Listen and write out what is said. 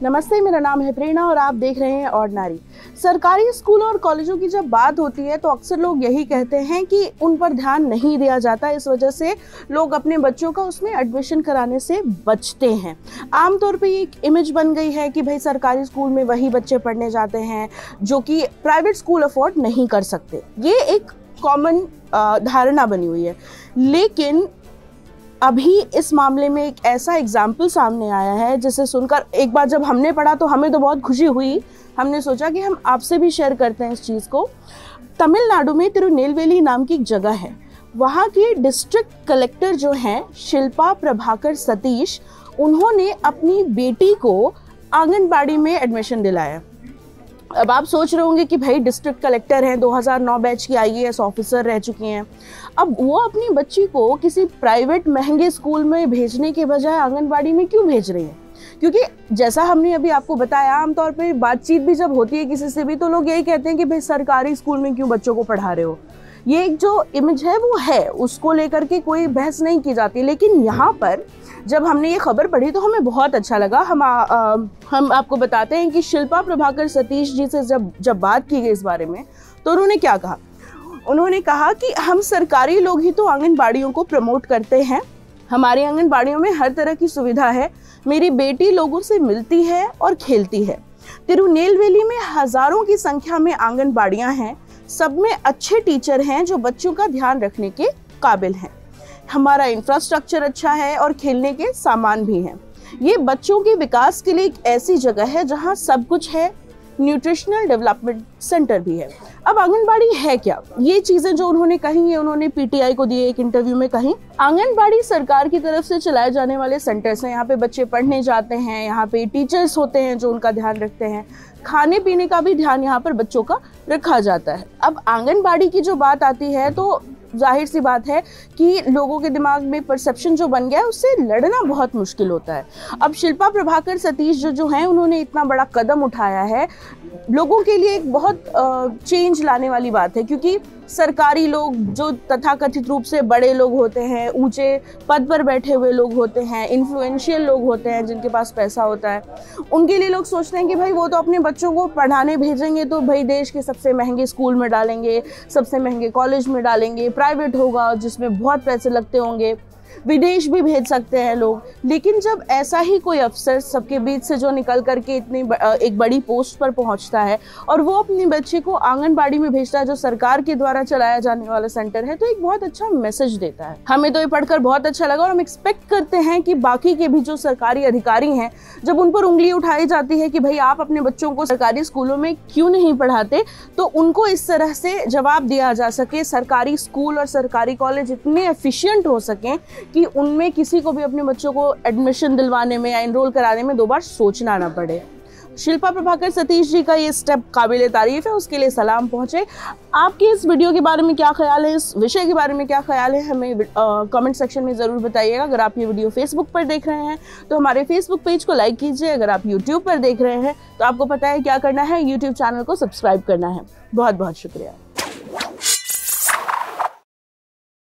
नमस्ते, मेरा नाम है प्रेरणा और आप देख रहे हैं ऑर्डिनरी। सरकारी स्कूलों और कॉलेजों की जब बात होती है तो अक्सर लोग यही कहते हैं कि उन पर ध्यान नहीं दिया जाता। इस वजह से लोग अपने बच्चों का उसमें एडमिशन कराने से बचते हैं। आमतौर पे एक इमेज बन गई है कि भाई सरकारी स्कूल में वही बच्चे पढ़ने जाते हैं जो कि प्राइवेट स्कूल अफोर्ड नहीं कर सकते। ये एक कॉमन धारणा बनी हुई है, लेकिन अभी इस मामले में एक ऐसा एग्जाम्पल सामने आया है जिसे सुनकर एक बार जब हमने पढ़ा तो हमें तो बहुत खुशी हुई। हमने सोचा कि हम आपसे भी शेयर करते हैं इस चीज़ को। तमिलनाडु में तिरुनेलवेली नाम की एक जगह है। वहाँ की डिस्ट्रिक्ट कलेक्टर जो हैं शिल्पा प्रभाकर सतीश, उन्होंने अपनी बेटी को आंगनबाड़ी में एडमिशन दिलाया। अब आप सोच रहे होंगे कि भाई डिस्ट्रिक्ट कलेक्टर हैं, 2009 बैच की IAS ऑफिसर रह चुकी हैं, अब वो अपनी बच्ची को किसी प्राइवेट महंगे स्कूल में भेजने के बजाय आंगनबाड़ी में क्यों भेज रही हैं? क्योंकि जैसा हमने अभी आपको बताया, आमतौर पे बातचीत भी जब होती है किसी से भी तो लोग यही कहते हैं कि भाई सरकारी स्कूल में क्यों बच्चों को पढ़ा रहे हो। ये एक जो इमेज है वो है, उसको लेकर के कोई बहस नहीं की जाती। लेकिन यहाँ पर जब हमने ये खबर पढ़ी तो हमें बहुत अच्छा लगा। हम आपको बताते हैं कि शिल्पा प्रभाकर सतीश जी से जब बात की गई इस बारे में तो उन्होंने क्या कहा। उन्होंने कहा कि हम सरकारी लोग ही तो आंगनबाड़ियों को प्रमोट करते हैं। हमारी आंगनबाड़ियों में हर तरह की सुविधा है। मेरी बेटी लोगों से मिलती है और खेलती है। तिरुनेलवेली में हजारों की संख्या में आंगनबाड़ियां हैं। सब में अच्छे टीचर हैं जो बच्चों का ध्यान रखने के काबिल हैं। हमारा इंफ्रास्ट्रक्चर अच्छा है और खेलने के सामान भी हैं। ये बच्चों के विकास के लिए एक ऐसी जगह है जहां सब कुछ है। न्यूट्रिशनल डेवलपमेंट सेंटर भी है। अब आंगनबाड़ी है क्या? ये चीजें जो उन्होंने कही है, उन्होंने PTI को दिए एक इंटरव्यू में कही। आंगनबाड़ी सरकार की तरफ से चलाए जाने वाले सेंटर्स हैं। यहाँ पे बच्चे पढ़ने जाते हैं, यहाँ पे टीचर्स होते हैं जो उनका ध्यान रखते हैं। खाने पीने का भी ध्यान यहाँ पर बच्चों का रखा जाता है। अब आंगनबाड़ी की जो बात आती है तो जाहिर सी बात है कि लोगों के दिमाग में परसेप्शन जो बन गया है उससे लड़ना बहुत मुश्किल होता है। अब शिल्पा प्रभाकर सतीश जो हैं, उन्होंने इतना बड़ा कदम उठाया है, लोगों के लिए एक बहुत चेंज लाने वाली बात है। क्योंकि सरकारी लोग जो तथाकथित रूप से बड़े लोग होते हैं, ऊंचे पद पर बैठे हुए लोग होते हैं, इन्फ्लुएंशियल लोग होते हैं जिनके पास पैसा होता है, उनके लिए लोग सोचते हैं कि भाई वो तो अपने बच्चों को पढ़ाने भेजेंगे तो भाई देश के सबसे महंगे स्कूल में डालेंगे, सबसे महंगे कॉलेज में डालेंगे, प्राइवेट होगा जिसमें बहुत पैसे लगते होंगे, विदेश भी भेज सकते हैं लोग। लेकिन जब ऐसा ही कोई अफसर सबके बीच से जो निकल करके इतनी एक बड़ी पोस्ट पर पहुंचता है और वो अपने बच्चे को आंगनबाड़ी में भेजता है जो सरकार के द्वारा चलाया जाने वाला सेंटर है, तो एक बहुत अच्छा मैसेज देता है। हमें तो ये पढ़कर बहुत अच्छा लगा और हम एक्सपेक्ट करते हैं कि बाकी के भी जो सरकारी अधिकारी हैं, जब उन पर उंगली उठाई जाती है कि भाई आप अपने बच्चों को सरकारी स्कूलों में क्यों नहीं पढ़ाते, तो उनको इस तरह से जवाब दिया जा सके। सरकारी स्कूल और सरकारी कॉलेज इतने एफिशिएंट हो सकें कि उनमें किसी को भी अपने बच्चों को एडमिशन दिलवाने में या एनरोल कराने में 2 बार सोचना ना पड़े। शिल्पा प्रभाकर सतीश जी का ये स्टेप काबिले तारीफ है, उसके लिए सलाम पहुंचे। आपके इस वीडियो के बारे में क्या ख्याल है, इस विषय के बारे में क्या ख्याल है, हमें कमेंट सेक्शन में ज़रूर बताइएगा। अगर आप ये वीडियो फेसबुक पर देख रहे हैं तो हमारे फेसबुक पेज को लाइक कीजिए। अगर आप यूट्यूब पर देख रहे हैं तो आपको पता है क्या करना है, यूट्यूब चैनल को सब्सक्राइब करना है। बहुत बहुत शुक्रिया।